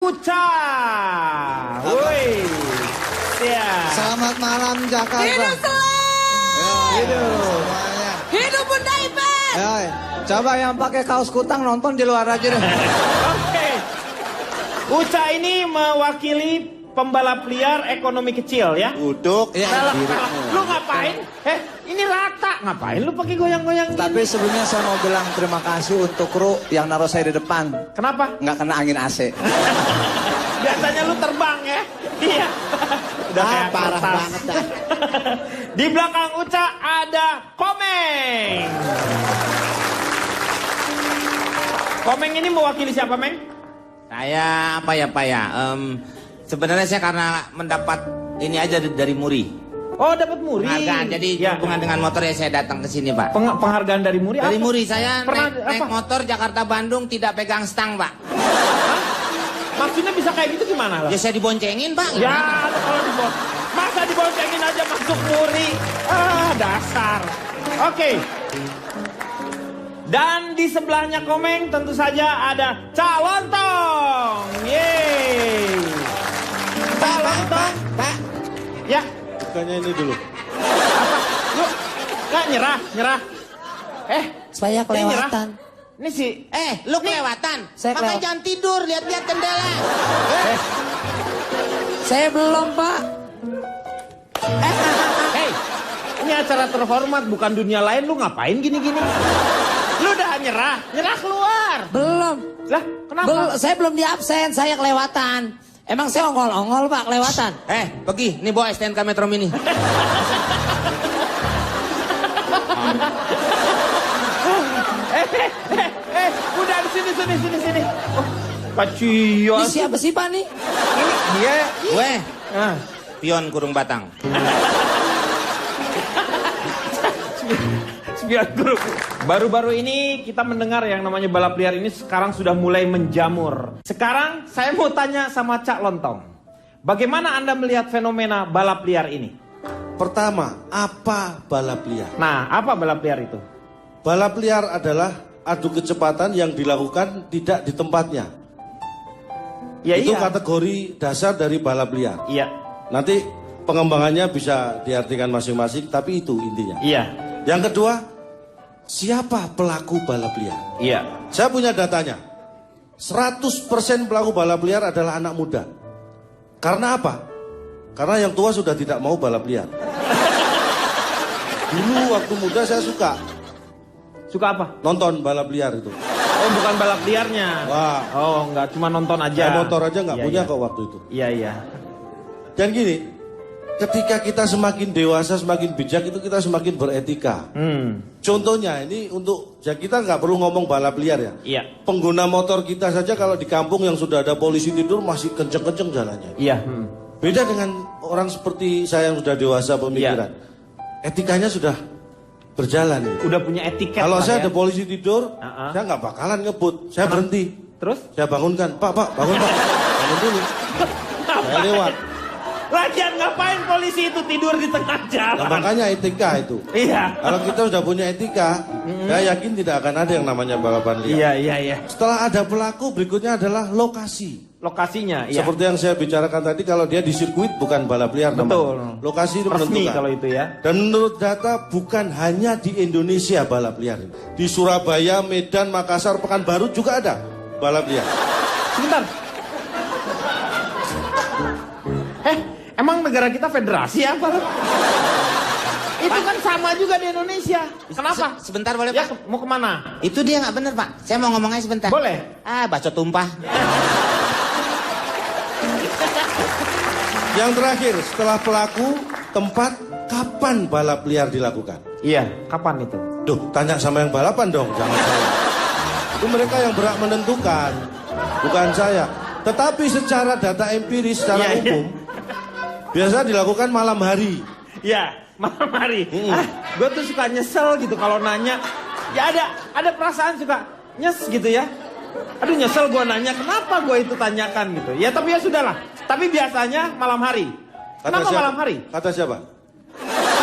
Uca. Woi. Ya. Selamat malam Jakarta. Hidup selalu. Hidup. Hidup Bunda Ipet. Coba yang pakai kaos kutang nonton di luar aja deh. Oke. Uca ini mewakili pembalap liar ekonomi kecil ya. Uduk. Salah. Lu ngapain? Ini rata. Ngapain lu pakai goyang-goyang gini? Tapi sebelumnya saya mau bilang terima kasih untuk kru yang naruh saya di depan. Kenapa? Nggak kena angin AC. Biasanya lu terbang ya. Iya. Udah kayak parah kertas. banget dah. Di belakang Uca ada Komeng. Komeng ini mewakili siapa, Meng? Saya apa ya Pak ya? Sebenarnya saya karena mendapat ini aja dari Muri. Oh, dapat Muri. Penghargaan. Jadi ya. hubungan dengan motor ya saya datang ke sini Pak. Penghargaan dari Muri Dari apa? Muri saya Pernah naik apa? motor Jakarta Bandung tidak pegang stang Pak. Maksudnya bisa kayak gitu gimana lah? Ya saya diboncengin Pak. Ya, Gimana? kalau masa diboncengin aja masuk Muri. Dasar. Oke. Dan di sebelahnya Komeng tentu saja ada Cak Lontong. Yeay. Cak Lontong. Pak. Ya. Bukannya ini dulu. Apa? Lu nggak nyerah? Saya ini nyerah. kelewatan. Ini sih. Lu kelewatan. Saya Makanya kelewat. jangan tidur, lihat-lihat jendela. Saya belum Pak. Hei, ini acara terhormat bukan dunia lain. Lu ngapain gini-gini? Lu udah nyerah keluar. Belum. Lah, kenapa? Saya belum di absen, saya kelewatan. Emang saya ongol-ongol Pak, kelewatan. Pergi, nih bawa STNK Metro Mini. Udah di sini. Oh, Kacian. Ini siapa sih Pak nih? Ini dia. Weh, Ah. pion kurung batang. Spion grup. Baru-baru ini kita mendengar yang namanya balap liar ini sekarang sudah mulai menjamur. Sekarang saya mau tanya sama Cak Lontong. Bagaimana Anda melihat fenomena balap liar ini? Pertama, apa balap liar? Nah, apa balap liar itu? Balap liar adalah adu kecepatan yang dilakukan tidak di tempatnya. Ya Itu iya. kategori dasar dari balap liar. Iya. Nanti pengembangannya bisa diartikan masing-masing, tapi itu intinya. Iya. Yang kedua, siapa pelaku balap liar? Iya. Saya punya datanya. 100% pelaku balap liar adalah anak muda. Karena apa? Karena yang tua sudah tidak mau balap liar. Dulu waktu muda saya suka Suka apa? nonton balap liar itu. Oh, bukan balap liarnya. Wah. Oh, enggak, cuma nonton aja. Motor aja nggak Iya, punya iya. kok waktu itu. Iya. Dan gini, ketika kita semakin dewasa, semakin bijak, itu kita semakin beretika. Contohnya ini untuk, ya kita nggak perlu ngomong balap liar ya. Iya. Pengguna motor kita saja kalau di kampung yang sudah ada polisi tidur masih kenceng-kenceng jalannya. Iya. Beda dengan orang seperti saya yang sudah dewasa pemikiran. Etikanya sudah berjalan. Ini. Udah punya etiket. Kalau lah saya ya. ada polisi tidur, Uh-uh. saya nggak bakalan ngebut. Saya berhenti. Terus? Saya bangunkan, Pak, bangun Pak. Bangun dulu. Saya lewat. Lagian ngapain polisi itu tidur di tengah jalan? Nah, makanya etika itu. Iya. Kalau kita sudah punya etika, saya yakin tidak akan ada yang namanya balapan liar. Iya. Setelah ada pelaku, berikutnya adalah lokasi. Lokasinya, iya. Seperti yang saya bicarakan tadi, kalau dia di sirkuit bukan balap liar Betul. namanya. Lokasi itu Resmi menentukan. kalau itu ya. Dan menurut data bukan hanya di Indonesia balap liar. Di Surabaya, Medan, Makassar, Pekanbaru juga ada balap liar. Sebentar. Emang negara kita federasi apa loh? Itu kan sama juga di Indonesia. Kenapa? Sebentar boleh Ya, Pak? mau kemana? Itu dia nggak bener Pak. Saya mau ngomong aja sebentar. Boleh. Bacot tumpah. Yang terakhir, setelah pelaku, tempat, kapan balap liar dilakukan? Iya, kapan itu? Duh, tanya sama yang balapan dong, jangan saya. Itu mereka yang berhak menentukan, bukan saya. Tetapi secara data empiris, secara Iya, iya. umum, biasa dilakukan malam hari. Iya, malam hari. Gue tuh suka nyesel gitu kalau nanya. Ya ada perasaan suka nyes gitu ya. Aduh nyesel gue nanya kenapa gue itu tanyakan gitu. Ya tapi ya sudahlah. Tapi biasanya malam hari. Kenapa siapa? malam hari? Kata siapa?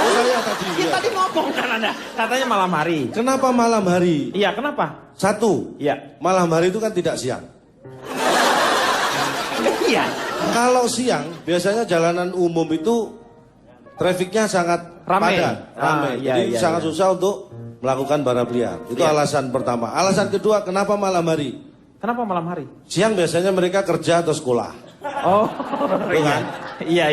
Saya tadi. Ya Iya. tadi ngomong kan Anda. Katanya malam hari. Kenapa malam hari? Iya kenapa? Satu, Iya. malam hari itu kan tidak siang. Iya. Kalau siang biasanya jalanan umum itu trafiknya sangat Ramai. padat, ramai. Iya, Jadi iya, sangat iya. susah untuk melakukan balap liar. Itu Iya. alasan pertama. Alasan kedua, kenapa malam hari? Kenapa malam hari? Siang biasanya mereka kerja atau sekolah. Oh, Bukan? iya.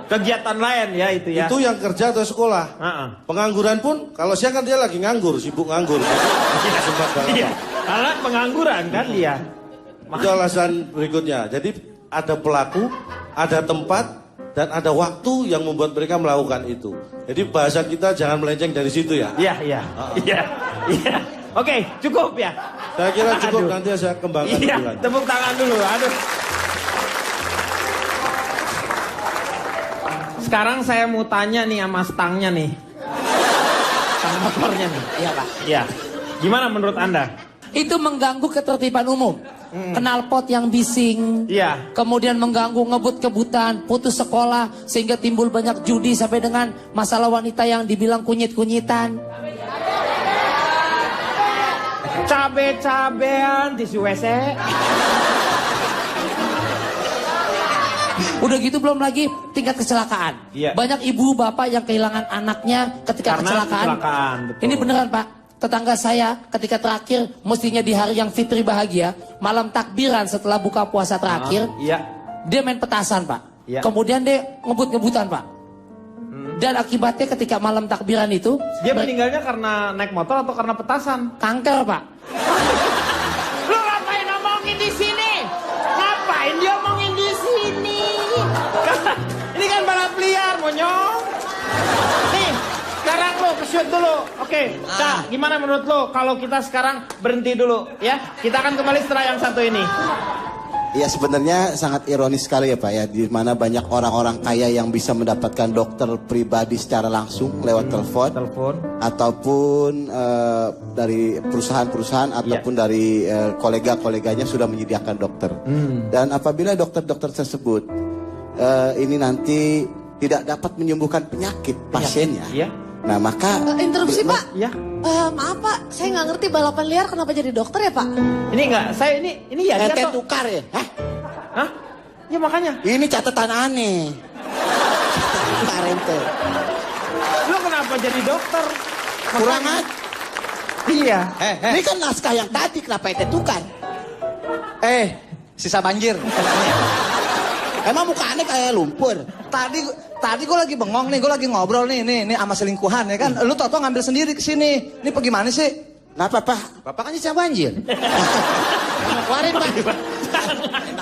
Kegiatan lain ya itu ya. Itu yang kerja atau sekolah. Heeh. Pengangguran pun, kalau siang kan dia lagi nganggur, sibuk nganggur. Jadi sempat balap. Iya. Karena pengangguran kan dia. Itu alasan berikutnya. Jadi ada pelaku, ada tempat, dan ada waktu yang membuat mereka melakukan itu. Jadi bahasa kita jangan melenceng dari situ ya. Iya. Oke, cukup ya. Saya kira cukup, Aduh. nanti saya kembangkan Iya, lebih lanjut. tepuk tangan dulu. Aduh. Sekarang saya mau tanya nih sama stangnya nih. Stang motornya nih. Iya Pak. Iya. Gimana menurut Anda? Itu mengganggu ketertiban umum. Knalpot yang bising. Iya. Kemudian mengganggu ngebut-kebutan, putus sekolah, sehingga timbul banyak judi sampai dengan masalah wanita yang dibilang kunyit-kunyitan. Cabe-cabean tisu WC. Udah gitu belum lagi tingkat kecelakaan. Iya. Banyak ibu bapak yang kehilangan anaknya ketika Karena kecelakaan. betul. Ini beneran Pak. Tetangga saya ketika terakhir mestinya di hari yang fitri bahagia, malam takbiran setelah buka puasa terakhir, Iya. dia main petasan Pak. Iya. Kemudian dia ngebut-ngebutan Pak. Dan akibatnya ketika malam takbiran itu, Dia meninggalnya karena naik motor atau karena petasan? kanker Pak. Lu ngapain ngomongin di sini? Ngapain dia ngomongin di sini? Ini kan balap liar, monyong. Nih, sekarang lo shoot dulu. Oke, Kak, gimana menurut lo kalau kita sekarang berhenti dulu ya? Kita akan kembali setelah yang satu ini. Ya sebenarnya sangat ironis sekali ya Pak ya, di mana banyak orang-orang kaya yang bisa mendapatkan dokter pribadi secara langsung lewat telepon ataupun dari perusahaan-perusahaan ataupun dari kolega-koleganya sudah menyediakan dokter. Dan apabila dokter-dokter tersebut ini nanti tidak dapat menyembuhkan penyakit pasiennya, Iya. nah maka Interupsi Pak. Iya. Maaf Pak, saya nggak ngerti balapan liar kenapa jadi dokter ya Pak? Ini enggak, saya ini ya dia ente atau- tukar ya. Hah? Hah? Ya makanya. Ini catatan aneh. Tukar ente. Lu kenapa jadi dokter? Kurang aja. Iya. Ini kan naskah yang tadi, kenapa ente tukar? Sisa banjir. Emang muka aneh kayak lumpur. Tadi gue lagi bengong nih, gue lagi ngobrol nih sama selingkuhan ya kan. Lu tau ngambil sendiri ke sini. Ini pergi mana sih? Kenapa Pak? Bapak kan sisa banjir. Keluarin Pak.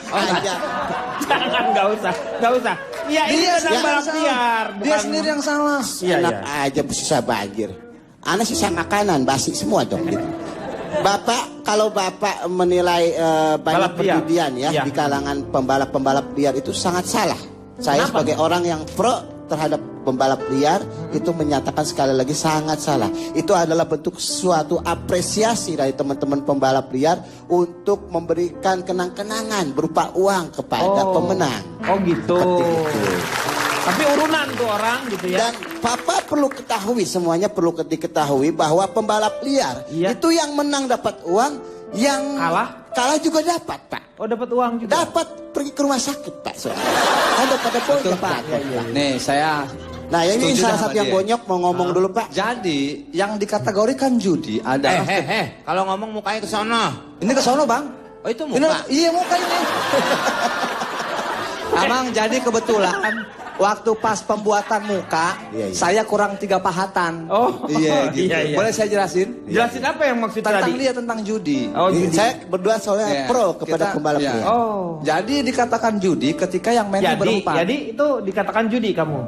Enak aja. Jangan, nggak usah. Iya, ini sedang yang balap salah. liar. Dia bukan- sendiri yang salah. Iya, Enak iya. aja sisa banjir. Anak sisa makanan, basi semua dong gitu. Bapak, kalau Bapak menilai banyak Balap liar. perjudian ya Iya. di kalangan pembalap-pembalap liar itu sangat salah. Saya Kenapa? sebagai orang yang pro terhadap pembalap liar itu menyatakan sekali lagi sangat salah. Itu adalah bentuk suatu apresiasi dari teman-teman pembalap liar untuk memberikan kenang-kenangan berupa uang kepada pemenang. Oh gitu. Seperti itu. Tapi urunan tuh orang gitu ya. Dan Papa perlu ketahui, semuanya perlu diketahui bahwa pembalap liar Iya. itu yang menang dapat uang, yang Kalah juga dapat Pak. Oh dapat uang juga. Dapat pergi ke rumah sakit Pak. Ada pada Betul bonyok Pak. Pak. Nih saya Nah ini setuju salah sama satu yang dia. bonyok mau ngomong dulu Pak. Jadi yang dikategorikan judi adalah Kalau ngomong mukanya ke sono. ini ke sono Bang. Oh itu muka. Iya muka ini. Abang jadi kebetulan waktu pas pembuatan muka Iya, iya. saya kurang 3 pahatan. Oh, iya gitu. iya, iya. Boleh saya jelasin? Jelasin apa yang maksud Tentang tadi? dia tentang judi. Oh Ini judi. saya berdua soalnya Iya, pro kepada kita- pembalap iya. liar. Oh. Jadi dikatakan judi ketika yang main itu berempat. Jadi itu dikatakan judi kamu.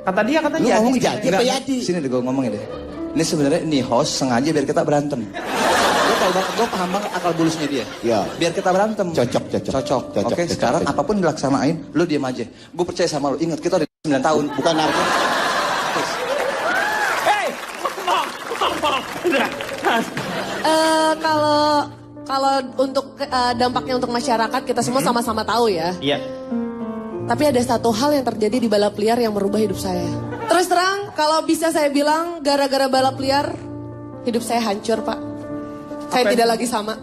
Kata dia Lu jadi. ngomong jadi apa Enggak, Yadi? Sini deh gue ngomongin deh. Ini sebenarnya nih host sengaja biar kita berantem. Gue tahu banget, gue paham banget akal bulusnya dia. Ya. Biar kita berantem. Cocok. Oke, Cocok, sekarang cocok. apapun dilaksanain, lu diam aja. Gue percaya sama lu. Ingat kita udah 9 tahun. Bukan narko. Hei, ngomong. Udah. Kalau untuk dampaknya untuk masyarakat kita semua sama-sama tahu ya. Iya. Tapi ada satu hal yang terjadi di balap liar yang merubah hidup saya. Terus terang, kalau bisa saya bilang gara-gara balap liar, hidup saya hancur Pak. Saya Apa tidak itu? lagi sama.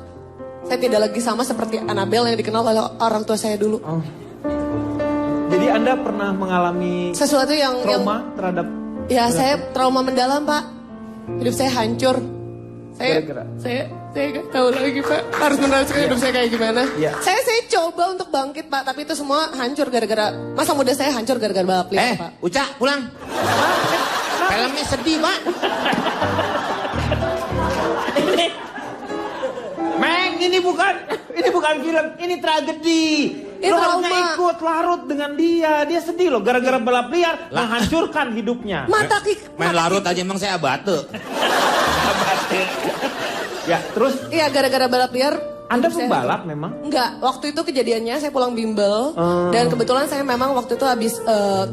Saya tidak lagi sama seperti Annabelle yang dikenal oleh orang tua saya dulu. Oh. Jadi Anda pernah mengalami Sesuatu yang trauma terhadap ya saya trauma mendalam, Pak. Hidup saya hancur. Saya Gara-gara? saya nggak tahu lagi, Pak. Harus meneruskan hidup saya kayak gimana. Iya. Saya coba untuk bangkit, Pak, tapi itu semua hancur gara-gara masa muda saya hancur gara-gara balap liar, Pak. Uca, pulang. Filmnya sedih, Pak. Meng, ini bukan film, ini tragedi. Ini Lo harusnya trauma. ikut larut dengan dia. Dia sedih loh gara-gara balap liar menghancurkan hidupnya. Main larut aja emang saya abate. Ya, terus Iya, gara-gara balap liar. Anda hidup saya pembalap hancur. memang? Enggak, waktu itu kejadiannya saya pulang bimbel. Dan kebetulan saya memang waktu itu habis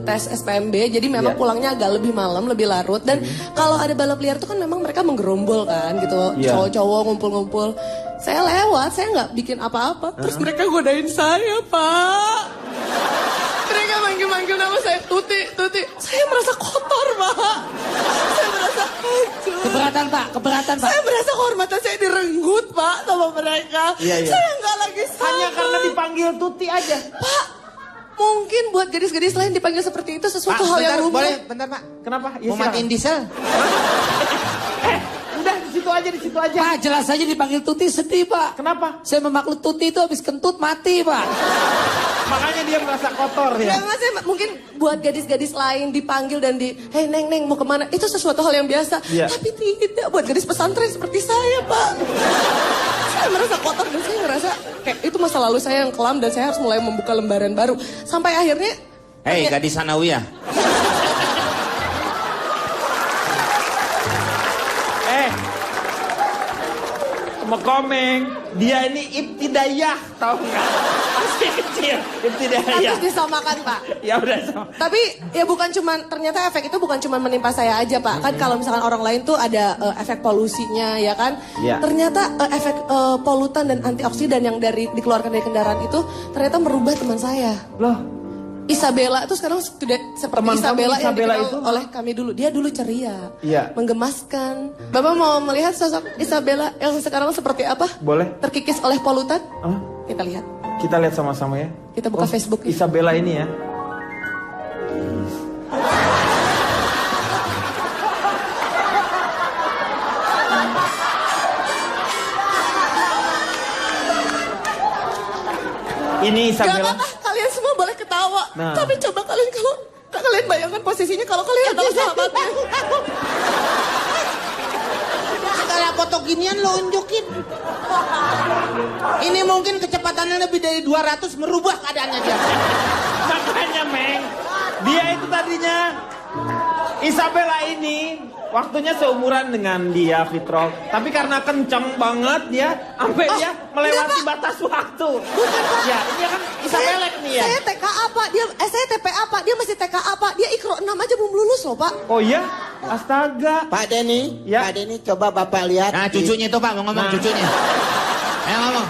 tes SPMB. Jadi memang Iya. pulangnya agak lebih malam, lebih larut. Dan kalau ada balap liar itu kan memang mereka menggerombol kan gitu. Iya. Cowok-cowok ngumpul-ngumpul. Saya lewat, saya nggak bikin apa-apa. Terus mereka godain saya, Pak. Mereka manggil-manggil nama saya, Tuti. Saya merasa kotor, Pak. Saya merasa hancur. Keberatan Pak, keberatan Pak. Saya merasa kehormatan saya direnggut, Pak, sama mereka. Iya. Saya nggak lagi sama. Hanya karena dipanggil Tuti aja. Pak, mungkin buat gadis-gadis lain dipanggil seperti itu sesuatu Pak, hal yang bentar, lumrah. boleh, bentar, Pak. Kenapa? Ya, Mau matiin diesel? Udah di situ aja. Pak, jelas saja dipanggil Tuti sedih Pak. Kenapa? Saya memakluk Tuti itu habis kentut mati Pak. Makanya dia merasa kotor ya. Jangan saya mungkin buat gadis-gadis lain dipanggil dan hei Neng mau kemana? Itu sesuatu hal yang biasa. Iya. Tapi tidak buat gadis pesantren seperti saya, Pak. Saya merasa kotor dan saya ngerasa kayak itu masa lalu saya yang kelam dan saya harus mulai membuka lembaran baru. Sampai akhirnya Hei, gadis Sanawiyah. Sama Komeng, dia ini ibtidayah, tahu nggak? Masih kecil, ibtidayah. harus disamakan, Pak. Ya udah sama. Tapi ya bukan cuman ternyata efek itu bukan cuman menimpa saya aja, Pak. Kan kalau misalkan orang lain tuh ada efek polusinya ya kan. Iya. Ternyata efek polutan dan antioksidan yang dikeluarkan dari kendaraan itu ternyata merubah teman saya. Loh, Isabella itu sekarang sudah seperti Teman kamu Isabella yang Isabella dikenal itu? oleh kami dulu. Dia dulu ceria, Iya. menggemaskan. Bapak mau melihat sosok Isabella yang sekarang seperti apa? boleh? Terkikis oleh polutan? Hah? Kita lihat. Kita lihat sama-sama ya. Kita buka Facebook. Isabella ini ya. Ini Gak Isabella. apa-apa, kalian semua boleh ketawa. Nah. Tapi coba kalian bayangkan posisinya kalau kalian adalah sahabatnya. Segala foto ginian lo unjukin. Ini mungkin kecepatannya lebih dari 200 merubah keadaannya dia. Makanya Meng, dia itu tadinya Isabella ini waktunya seumuran dengan dia Fitro, tapi karena kenceng banget dia sampai dia melewati batas waktu. Ya, ini kan Isabella nih ya. Saya TKA Pak, saya TPA Pak, dia masih TKA Pak. Dia Ikro 6 aja belum lulus loh Pak. Oh iya? Astaga. Pak Denny, Ya. Pak Denny coba Bapak lihat. Nah, cucunya itu Pak, mau ngomong Nah. cucunya. Ayo ngomong.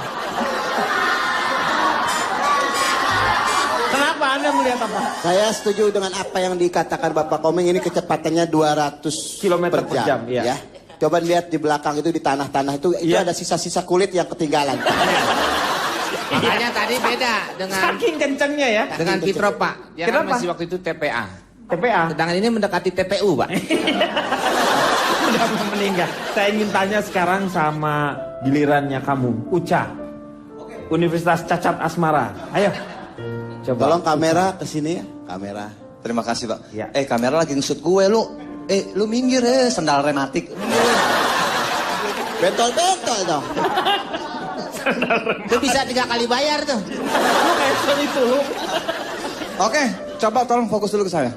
Kenapa Anda melihat apa? Saya setuju dengan apa yang dikatakan Bapak Komeng, ini kecepatannya 200 Kilometer per jam, ya. ya. Coba lihat di belakang itu di tanah-tanah itu Iya. ada sisa-sisa kulit yang ketinggalan. Makanya tadi beda dengan Saking kencengnya ya. dengan Fitro Pak. Dia kan Kenapa? masih waktu itu TPA. TPA. Sedangkan ini mendekati TPU Pak. Udah mau meninggal. Saya ingin tanya sekarang sama gilirannya kamu, Uca. Universitas Cacat Asmara. Ayo. Coba. Tolong kamera ke sini ya, kamera. Terima kasih Pak. Ya. Kamera lagi nge-shoot gue lu. Lu minggir sendal rematik. Bentol-bentol dong. Itu bisa 3 kali bayar tuh. Lu kayak Sony itu lu. Oke, coba tolong fokus dulu ke saya.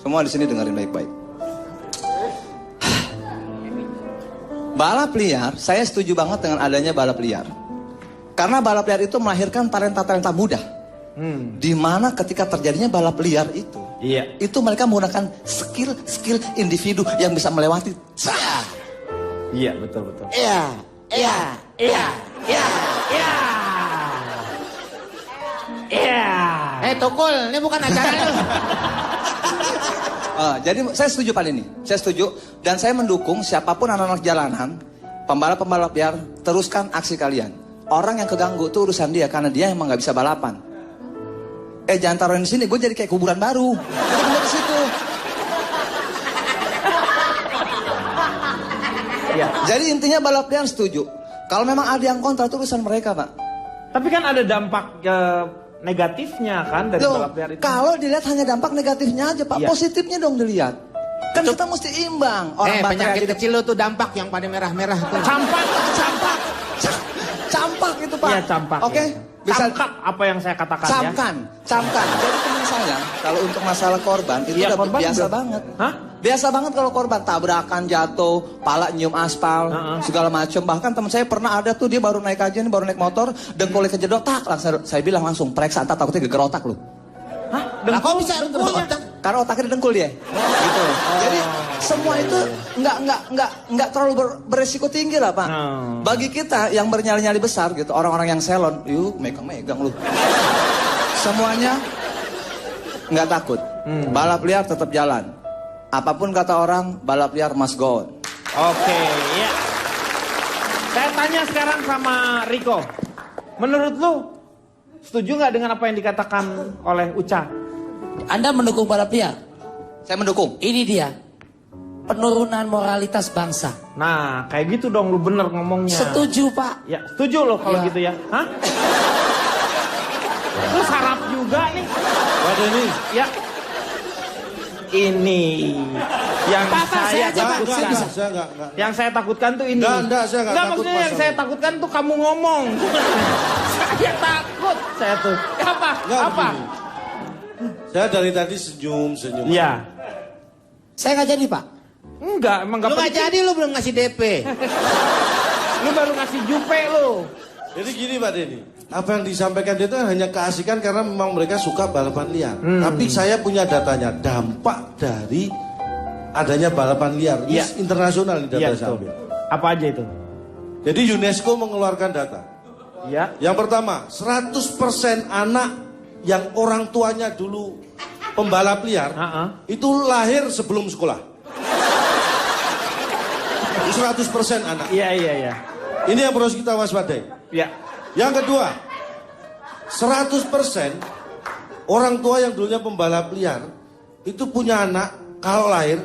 Semua di sini dengerin baik-baik. Balap liar, saya setuju banget dengan adanya balap liar. Karena balap liar itu melahirkan talenta-talenta muda. Di mana ketika terjadinya balap liar itu, Iya. itu mereka menggunakan skill individu yang bisa melewati. Iya, betul. Iya. Iya. Tukul, ini bukan acara lu. Jadi saya setuju Pak ini, saya setuju dan saya mendukung siapapun anak-anak jalanan, pembalap-pembalap liar, teruskan aksi kalian. orang yang keganggu tuh urusan dia karena dia emang nggak bisa balapan. Jangan taruhin di sini, gue jadi kayak kuburan baru. Gue pindah ke situ. Ya. Jadi intinya balap liar setuju. Kalau memang ada yang kontra itu urusan mereka, Pak. Tapi kan ada dampak negatifnya kan dari Loh, balap liar itu. kalau dilihat hanya dampak negatifnya aja, Pak. Iya. Positifnya dong dilihat. Kan kita mesti imbang. Orang baterai penyakit aja kecil lu tuh dampak yang pada merah-merah tuh. Campak. campak itu, Pak. Iya, campak. Oke? Ya. Bisa Camkap apa yang saya katakan ya. camkan. Jadi teman saya, kalau untuk masalah korban itu Iya, udah korban biasa udah. banget. Hah? Biasa banget kalau korban tabrakan, jatuh, pala nyium aspal, segala macam. Bahkan teman saya pernah ada tuh dia baru naik aja nih, baru naik motor, dengkulnya kejedot, tak langsung saya bilang langsung periksa, tak takutnya geger otak lu. Hah? Lah kok bisa dengkulnya? Karena otaknya didengkul dia. Gitu. Jadi semua itu nggak terlalu beresiko tinggi lah, Pak. Bagi kita yang bernyali-nyali besar gitu, orang-orang yang salon, yuk megang lu. Semuanya nggak takut. Balap liar tetap jalan. Apapun kata orang, balap liar must go on. Oke, ya. Saya tanya sekarang sama Riko. Menurut lu, setuju nggak dengan apa yang dikatakan oleh Uca? Anda mendukung balap liar? Saya mendukung. Ini dia. Penurunan moralitas bangsa. Nah, kayak gitu dong lu bener ngomongnya. Setuju, Pak. Ya, setuju lo kalau Ya. gitu ya. Hah? Lu sarap juga nih. Waduh ini. Ya. Ini yang saya takutkan. Saya enggak. Yang saya takutkan tuh ini. Enggak, saya enggak takut maksudnya yang masalah. saya takutkan tuh kamu ngomong. Saya takut. Saya tuh. Apa? Enggak, Apa? begini. Saya dari tadi senyum. Iya. Saya nggak jadi, Pak. Enggak, emang Lu enggak nggak jadi, lu belum ngasih DP. Lu baru ngasih jupe lu. Jadi gini Pak Denny, apa yang disampaikan dia itu hanya keasikan karena memang mereka suka balapan liar. Tapi saya punya datanya, dampak dari adanya balapan liar. Iya. Ini internasional nih data Iya, saya betul. ambil. Apa aja itu? Jadi UNESCO mengeluarkan data. Ya. Yang pertama, 100% anak yang orang tuanya dulu pembalap liar, itu lahir sebelum sekolah. 100% anak. Iya. Ini yang harus kita waspadai. Ya. Yang kedua, 100% orang tua yang dulunya pembalap liar itu punya anak kalau lahir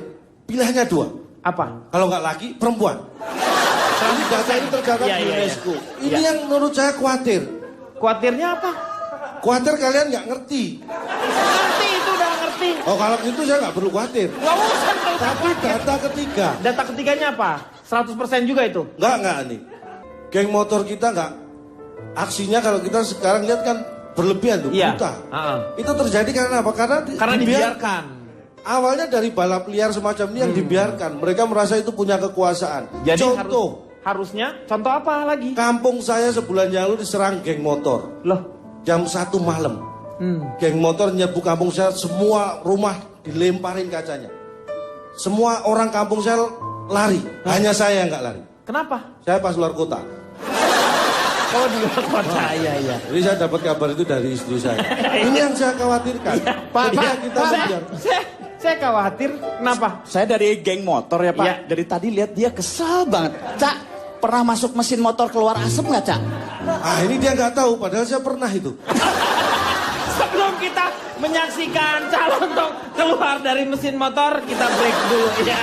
pilihannya 2. Apa? Kalau nggak laki, perempuan. Ini data ini tercatat Iya, di iya, UNESCO. iya. Ini Iya. yang menurut saya khawatir. Khawatirnya apa? Khawatir kalian nggak ngerti. Ngerti itu udah ngerti. Oh kalau itu saya nggak perlu khawatir. Gak usah kalau Tapi data ketiga, Data ketiganya apa? 100% juga itu? nggak nih. Geng motor kita nggak, aksinya kalau kita sekarang lihat kan berlebihan tuh, Iya. brutal. Heeh. Itu terjadi karena apa? Karena dibiarkan. Awalnya dari balap liar semacam ini yang dibiarkan. Mereka merasa itu punya kekuasaan. Jadi Contoh, harusnya contoh apa lagi? kampung saya sebulan yang lalu diserang geng motor. Loh, Jam 1 malam. Geng motor nyerbu kampung saya, semua rumah dilemparin kacanya. Semua orang kampung saya lari. Hanya saya yang nggak lari. kenapa? Saya pas luar kota. Oh di luar kota, iya. Jadi saya dapat kabar itu dari istri saya. Ini yang saya khawatirkan. Pak, Kita biar. saya khawatir. Kenapa? Saya dari geng motor ya Pak. Iya. Dari tadi lihat dia kesel banget. Cak, pernah masuk mesin motor keluar asap nggak Cak? Ah ini dia nggak tahu, padahal saya pernah itu. Sebelum kita menyaksikan calon untuk keluar dari mesin motor, kita break dulu ya.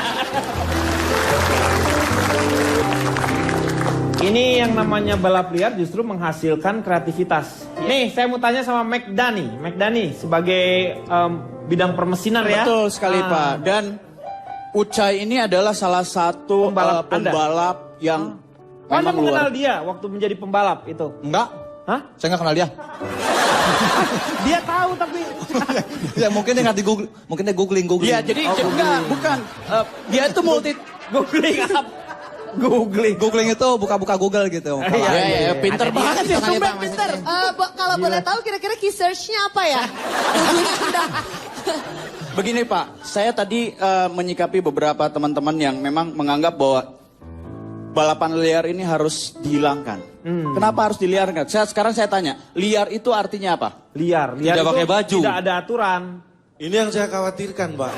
Ini yang namanya balap liar justru menghasilkan kreativitas. Nih, saya mau tanya sama McDani sebagai bidang permesinan ya. Betul sekali Pak. Dan Ucai ini adalah salah satu Pembalap Anda? pembalap yang Oh, Anda memang mengenal luar. dia waktu menjadi pembalap itu? Enggak, Hah? saya nggak kenal dia. Dia tahu tapi Ya mungkin dia nggak di Google, mungkin dia googling. Iya, jadi enggak, bukan. Dia itu multi. googling apa? Googling itu buka-buka Google gitu. Iya, pinter Ada di banget ya, hitungannya, Sumber Bang, pinter. Kalau boleh tahu kira-kira key search-nya apa ya? Begini Pak, saya tadi menyikapi beberapa teman-teman yang memang menganggap bahwa balapan liar ini harus dihilangkan. Kenapa harus diliarkan? Sekarang saya tanya, liar itu artinya apa? Liar Tidak itu pakai baju. Tidak ada aturan. Ini yang saya khawatirkan, Pak.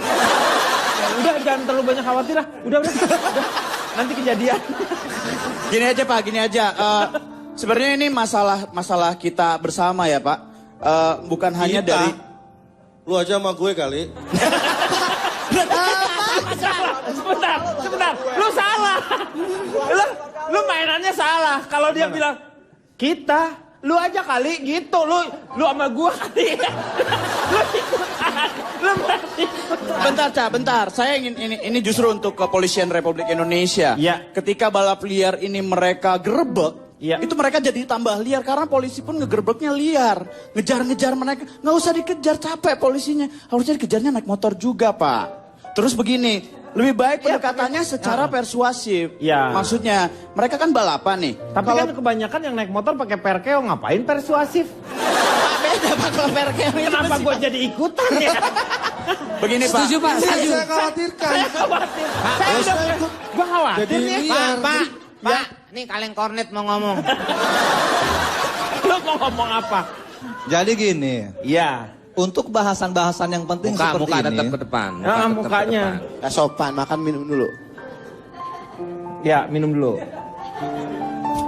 Ya udah jangan terlalu banyak khawatir lah. Udah. Nanti kejadian. Gini aja Pak, gini aja. Sebenarnya ini masalah kita bersama ya Pak. Bukan hanya Kita? dari Lu aja sama gue kali. Sebentar, lu salah. Lu mainannya salah. Kalau dia bilang kita, lu aja kali gitu. Lu sama gua kali. Lu ikutan. Lu berarti ikutan. bentar. Saya ingin ini justru untuk Kepolisian Republik Indonesia. Iya. Ketika balap liar ini mereka gerebek, Iya. itu mereka jadi tambah liar karena polisi pun ngegerebeknya liar, ngejar mereka. Nggak usah dikejar, capek polisinya. Harusnya dikejarnya naik motor juga Pak. Terus begini, lebih baik pendekatannya secara persuasif. Iya. Maksudnya mereka kan balapan nih. Tapi kan kebanyakan yang naik motor pakai perkeo, ngapain persuasif? beda Pak kalau perkeo. Kenapa gua jadi ikutan ya? Begini Pak. Setuju Pak, Ini yang setuju. saya khawatirkan. Gua khawatir Jadi nih. liar. Pak, nih kaleng kornet mau ngomong. Lu mau ngomong apa? Jadi gini, Iya. untuk bahasan-bahasan yang penting Muka seperti ini. tetap ke depan. Ah, tetap ke mukanya. depan. Gak sopan, makan minum dulu. Ya, minum dulu.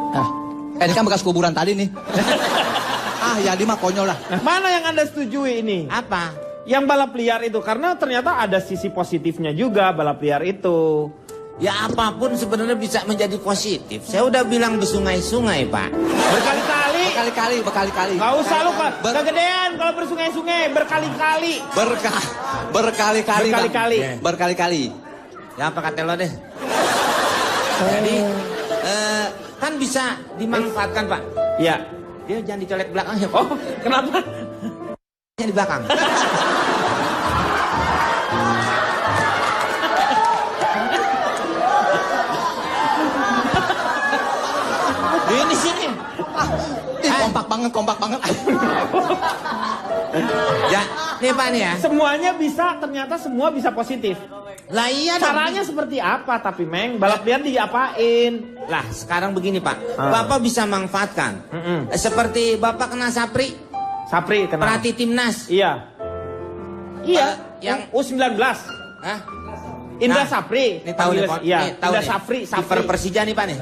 Nah, ini kan bekas kuburan tadi nih. Jadi mah konyol lah. Nah, mana yang Anda setujui ini? Apa? Yang balap liar itu, karena ternyata ada sisi positifnya juga balap liar itu. Ya apapun sebenarnya bisa menjadi positif. Saya udah bilang di sungai-sungai, Pak. Berkali-kali. Berkali-kali. Gak usah lu, kegedean kalau bersungai-sungai. Berkali-kali. Berkali-kali. Bang. Berkali-kali. Ya apa kata lo deh? Jadi kan bisa dimanfaatkan, Pak. Ya. Dia jangan dicolek belakang ya, Pak. Oh, kenapa? Di belakang. Ini sini. Kompak banget. Ya, nih Pak nih ya. Semuanya bisa, ternyata semua bisa positif. Lah iya dong. Caranya seperti apa tapi Meng? Balap liar diapain? Lah sekarang begini Pak, Bapak bisa manfaatkan. Seperti Bapak kena Sapri, Sapri, kenapa? pelatih timnas. Iya. Iya, yang- yang U19. Hah? Indra Nah, Sapri. Ini tahu nih, Pak. Iya, Nih, tahu Indra nih. Sapri. Kiper Persija nih Pak nih.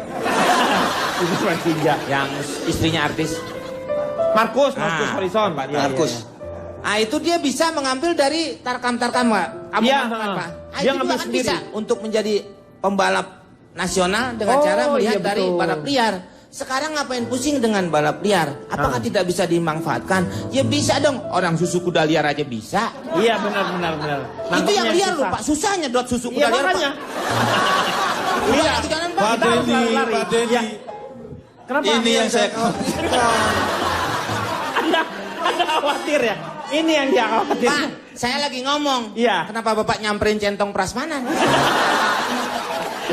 Itu Persija. Yang istrinya artis. Markus Nah, Horizon, Pak. Iya, Markus. iya, Ah itu dia bisa mengambil dari tarkam-tarkam Pak. Kamu Iya, kan, Pak. Ah, dia itu ngambil juga kan sendiri. bisa untuk menjadi pembalap nasional dengan Oh, cara melihat iya, dari betul. balap liar. Sekarang ngapain pusing dengan balap liar? Apakah tidak bisa dimanfaatkan? Ya bisa dong. Orang susu kuda liar aja bisa. Iya, benar. Itu yang Nangkepnya liar susah. loh Pak. Susah nyedot susu Iya, kuda liar makanya. Pak. Udah lagi kanan Pak. Pak Kita harus Denny, lari. Pak Denny. Iya. Kenapa? Ini yang saya khawatirkan. Anda khawatir ya? Ini yang dia khawatir. Pak, saya lagi ngomong. Iya. Kenapa Bapak nyamperin centong prasmanan?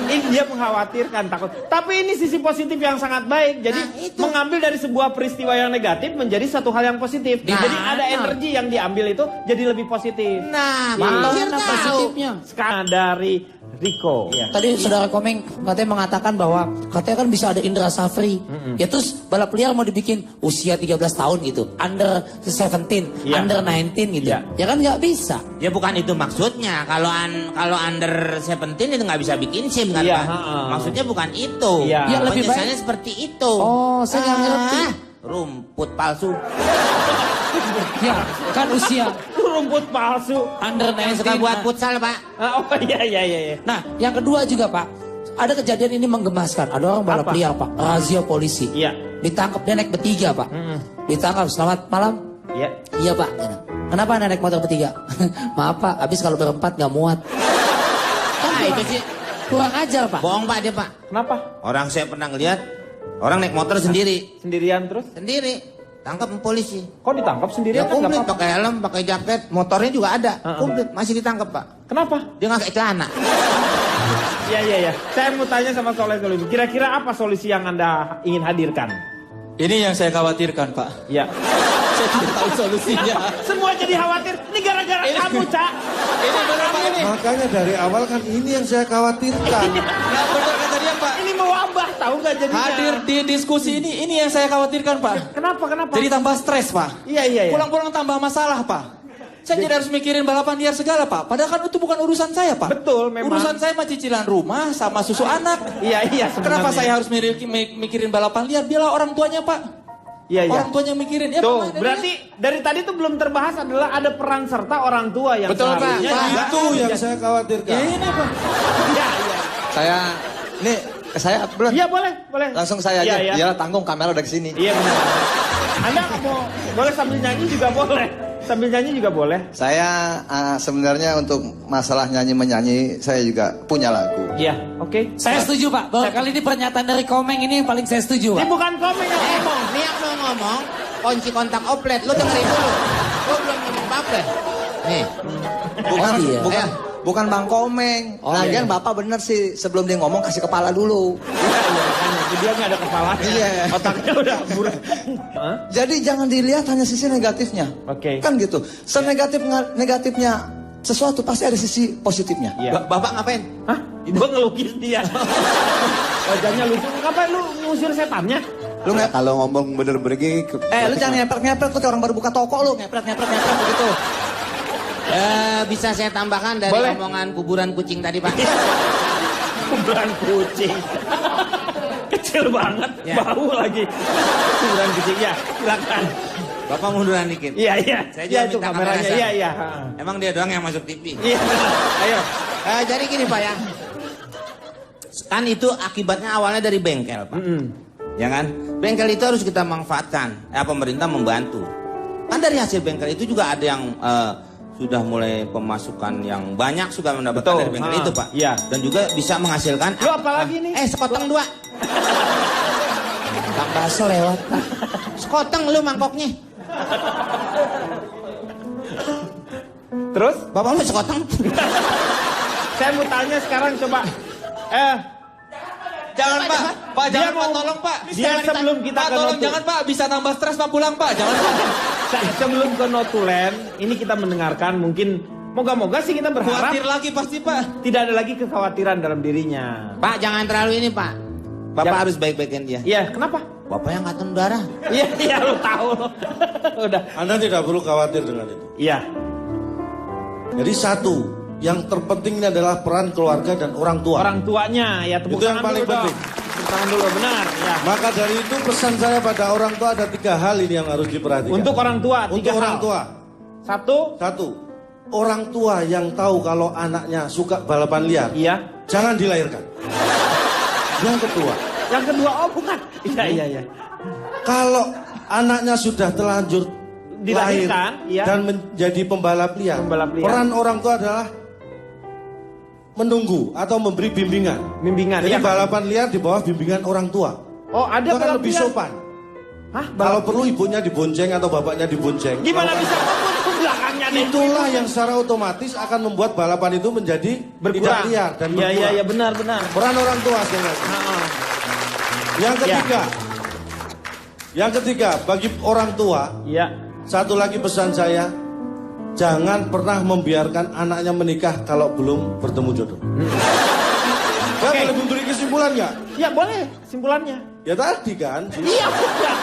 Ini dia mengkhawatirkan, takut. Tapi ini sisi positif yang sangat baik. Jadi Nah, itu. mengambil dari sebuah peristiwa yang negatif menjadi satu hal yang positif. Nah, Jadi ada nah. energi yang diambil itu jadi lebih positif. Nah, Mana Pak tahu. positifnya? Sekarang dari Riko. Ya. Tadi saudara Komeng katanya mengatakan bahwa katanya kan bisa ada Indra Safri. Ya terus balap liar mau dibikin usia 13 tahun gitu. Under 17, Iya. under 19 gitu. Iya. Ya kan nggak bisa. Ya bukan itu maksudnya. Kalau under 17 itu nggak bisa bikin SIM kan Iya, Pak? ha-ha. Maksudnya bukan itu. Iya. Ya, lebih baik- Penyesalannya seperti itu. Oh, saya nggak ngerti. Rumput palsu. Ya kan usia Rumput palsu. under Yang 19. suka buat Nah. futsal Pak. Oh iya. Nah, yang kedua juga Pak, ada kejadian ini menggemaskan. Ada orang balap Apa? liar Pak, razia polisi. Iya. Ditangkap dia naik bertiga Pak. Ditangkap, selamat malam. Iya. Iya Pak. Kenapa Anda naik motor bertiga? Maaf Pak, habis kalau berempat nggak muat. Nah itu sih. Kurang ajar Pak. Bohong Pak dia Pak. Kenapa? Orang saya pernah ngeliat orang naik motor sendiri. Sendirian terus? Sendiri. Tangkap polisi. Kok ditangkap Dia sendirian? Kan nggak komplit apa-apa. pakai helm, pakai jaket, motornya juga ada. Komplit, masih ditangkap Pak. Kenapa? Dia nggak kayak celana. Iya. Saya mau tanya sama solusi. Kira-kira apa solusi yang Anda ingin hadirkan? Ini yang saya khawatirkan, Pak. Ya. Saya tidak tahu solusinya. Semua jadi khawatir. Ini gara-gara kamu, Cak. Ini benar Pak ini. Makanya dari awal kan ini yang saya khawatirkan. Ya benar kata dia Pak. Ini mewabah, tahu nggak jadinya? Hadir di diskusi ini yang saya khawatirkan Pak. Kenapa? Jadi tambah stres Pak. Iya. Pulang-pulang tambah masalah Pak. Saya jadi harus mikirin balapan liar segala, Pak. Padahal kan itu bukan urusan saya, Pak. Betul, memang. Urusan saya mah cicilan rumah sama susu anak. Iya, Kenapa saya harus mikirin balapan liar? Biarlah orang tuanya, Pak. Iya. Orang tuanya mikirin. Ya, Tuh, Pak, berarti dari tadi tuh belum terbahas adalah ada peran serta orang tua yang Betul, Pak. seharusnya juga Itu yang saya khawatirkan. ini, Pak. Iya. Saya ini ke saya belum. Iya, boleh. Langsung saya aja. Iya. Iyalah tanggung kamera udah kesini. Iya, benar. Anda mau boleh sambil nyanyi juga boleh. Sambil nyanyi juga boleh. Saya sebenarnya untuk masalah nyanyi-menyanyi saya juga punya lagu. Iya, oke. Saya setuju Pak. Kali ini pernyataan dari Komeng ini yang paling saya setuju Ini Pak. bukan komen yang ngomong. Nih yang mau ngomong, kunci kontak oplet, lu dengerin dulu. Lu belum ngomong apa-apa. Nih. Bukan Bang Komeng. Lagian Bapak bener sih sebelum dia ngomong kasih kepala dulu. Dia nggak ada kepalanya. Iya. Otaknya udah buram. Jadi jangan dilihat hanya sisi negatifnya. Oke. Kan gitu. Negatifnya sesuatu pasti ada sisi positifnya. Iya. Bapak ngapain? Hah? Gua ngelukis dia. Wajahnya lucu. Ngapain lu ngusir setannya? Lu nggak? Kalau ngomong bener-bener gini. Lu jangan ngepret-ngepret tuh kayak orang baru buka toko lu ngepret begitu. Bisa saya tambahkan dari Boleh. omongan kuburan kucing tadi, Pak? Kuburan kucing. Kecil banget, bau lagi. Kuburan kucing ya, silakan. Bapak munduran dikit. Iya. Saya juga Iya itu minta kameranya. kamera saya. Iya. Emang dia doang yang masuk TV. Iya. Ayo. Jadi gini, Pak ya. Kan itu akibatnya awalnya dari bengkel, Pak. Ya kan? Bengkel itu harus kita manfaatkan. Pemerintah membantu. Kan dari hasil bengkel itu juga ada yang sudah mulai pemasukan yang banyak sudah mendapatkan Betul. dari bengkel itu, Pak. Iya. Dan juga bisa menghasilkan. Lu apa lagi nih? Sekoteng 2. Bang Baso lewat Pak. Sekoteng lu mangkoknya. Terus? Bapak lu sekoteng. Saya mau tanya sekarang coba. Jangan Pak. Pak Dia jangan Pak, mau- tolong Pak. Dia sebelum kita Pak ke tolong Notu- jangan Pak, bisa nambah stres Pak pulang Pak. Jangan Pak. Sebelum ke Notulen, ini kita mendengarkan mungkin moga-moga sih kita berharap Khawatir lagi pasti Pak. tidak ada lagi kekhawatiran dalam dirinya. Pak jangan terlalu ini, Pak. Bapak Jangan. harus baik-baikin dia. Iya, kenapa? Bapak yang angkatan udara. Iya, lu tahu lo. Udah. Anda tidak perlu khawatir dengan itu. Iya. Jadi satu, yang terpenting ini adalah peran keluarga dan orang tua. Orang tuanya ya tepuk Itu yang tangan paling dulu dong. penting. Tepuk tangan dulu benar ya. Maka dari itu pesan saya pada orang tua ada 3 hal ini yang harus diperhatikan. Untuk orang tua, Untuk 3 orang hal. tua. Satu, Orang tua yang tahu kalau anaknya suka balapan liar, iya. jangan dilahirkan. Yang kedua, Yang kedua, oh bukan. Iya. kalau anaknya sudah terlanjur lahir Dilahirkan, iya. dan menjadi pembalap liar, Pembalap liar. peran orang tua adalah menunggu atau memberi bimbingan. Bimbingan. Jadi Iya. balapan liar di bawah bimbingan orang tua. Oh, ada Itu akan balap lebih liar. sopan. Hah? Kalau perlu ibunya dibonceng atau bapaknya dibonceng. Gimana Kalau- bisa fokus ke belakangnya nih? Itulah yang secara otomatis akan membuat balapan itu menjadi tidak Berkurang. liar dan berkurang. Iya, benar. Peran orang tua sebenarnya. Yang ketiga, bagi orang tua, Iya. satu lagi pesan saya, jangan pernah membiarkan anaknya menikah kalau belum bertemu jodoh. Saya boleh memberi kesimpulan nggak? Ya boleh, kesimpulannya. Ya tadi kan. Iya, udah.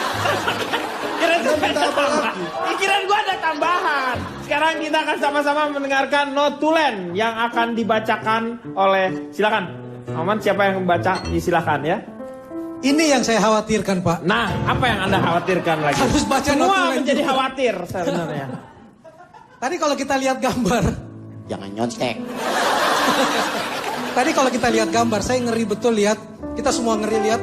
Kirain Saya minta apa tambah. lagi? Kirain gua ada tambahan. Sekarang kita akan sama-sama mendengarkan Notulen yang akan dibacakan oleh, silakan. Aman, siapa yang membaca? Silakan ya. Ini yang saya khawatirkan, Pak. Nah, apa yang Anda khawatirkan lagi? Harus baca Semua Notulen menjadi juga. khawatir sebenarnya. Tadi kalau kita lihat gambar, Jangan nyontek. tadi kalau kita lihat gambar, saya ngeri betul lihat, kita semua ngeri lihat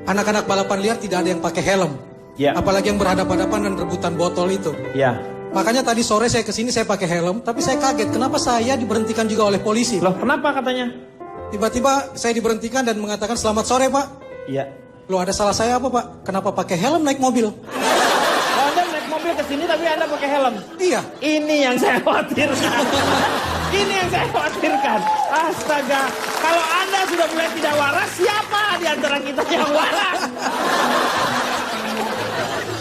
anak-anak balapan liar tidak ada yang pakai helm. Ya. Apalagi yang berhadapan-hadapan dan rebutan botol itu. Ya. Makanya tadi sore saya kesini saya pakai helm, tapi saya kaget kenapa saya diberhentikan juga oleh polisi. Loh, kenapa katanya? Tiba-tiba saya diberhentikan dan mengatakan selamat sore Pak. Iya. Loh ada salah saya apa Pak? Kenapa pakai helm naik mobil? Oh, Anda naik mobil ke sini tapi Anda pakai helm. Iya. Ini yang saya khawatirkan. Ini yang saya khawatirkan. Astaga. Kalau Anda sudah mulai tidak waras, siapa di antara kita yang waras?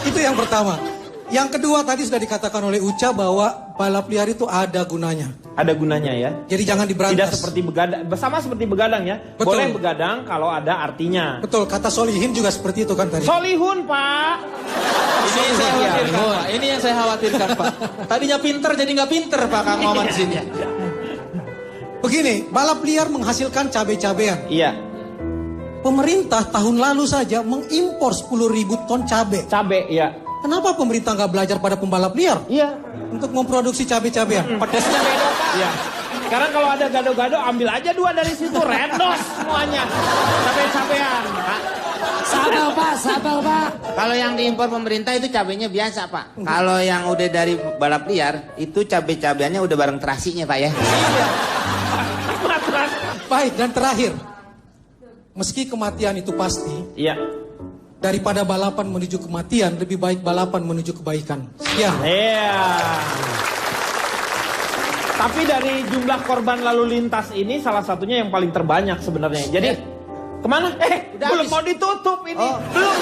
Itu yang pertama. Yang kedua tadi sudah dikatakan oleh Uca bahwa balap liar itu ada gunanya. Ada gunanya ya. Jadi jangan Tidak diberantas. seperti begadang, sama seperti begadang ya. Betul. Boleh begadang kalau ada artinya. Betul, kata Solihin juga seperti itu kan tadi. Solihun, Pak. Ini yang saya khawatirkan, Pak. Ini yang saya khawatirkan, Pak. Tadinya pinter jadi nggak pinter, Pak Kang Maman di sini. Begini, balap liar menghasilkan cabai-cabean. Iya. Pemerintah tahun lalu saja mengimpor 10.000 ton cabai. Cabe, ya. Kenapa pemerintah nggak belajar pada pembalap liar? Iya. Untuk memproduksi cabai-cabean. Pedesnya beda, Pak. Iya. Sekarang kalau ada gado-gado, ambil aja 2 dari situ. Redos semuanya. Cabe-cabean, Pak. Sabar Pak, sabar Pak. Kalau yang diimpor pemerintah itu cabenya biasa, Pak. Kalau yang udah dari balap liar, itu cabe-cabeannya udah bareng terasinya, Pak ya. Baik, dan terakhir. Meski kematian itu pasti, Iya. daripada balapan menuju kematian, lebih baik balapan menuju kebaikan. Sekian. Iya. Tapi dari jumlah korban lalu lintas ini salah satunya yang paling terbanyak sebenarnya. Jadi kemana? Belum habis. mau ditutup ini. Belum.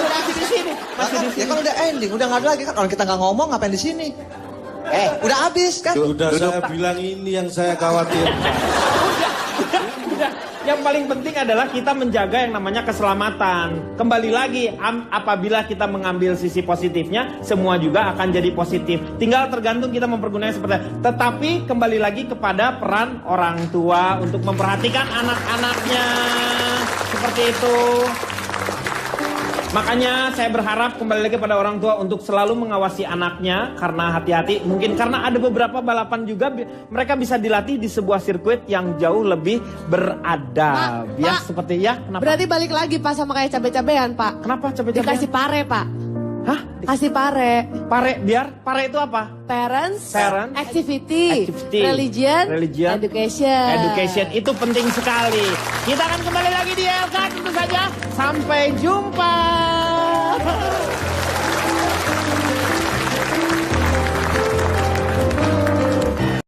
Masih di sini. Masih di Ya sini. kan udah ending, udah nggak ada lagi kan. Orang kita nggak ngomong, ngapain di sini? Udah habis kan? Sudah saya bilang ini yang saya khawatir. Udah. Yang paling penting adalah kita menjaga yang namanya keselamatan. Kembali lagi, apabila kita mengambil sisi positifnya, semua juga akan jadi positif. Tinggal tergantung kita mempergunakannya seperti apa. Tetapi kembali lagi kepada peran orang tua untuk memperhatikan anak-anaknya. Seperti itu. Makanya saya berharap kembali lagi pada orang tua untuk selalu mengawasi anaknya karena hati-hati. Mungkin karena ada beberapa balapan juga mereka bisa dilatih di sebuah sirkuit yang jauh lebih beradab. Ya Pak. seperti ya. Kenapa? Berarti balik lagi Pak sama kayak cabe-cabean Pak. Kenapa cabe-cabean? Dikasih pare Pak. Hah? Kasih pare. Pare pare itu apa? Parents, Parents, activity, activity, religion, religion, education. Education itu penting sekali. Kita akan kembali lagi di LK tentu saja. Sampai jumpa.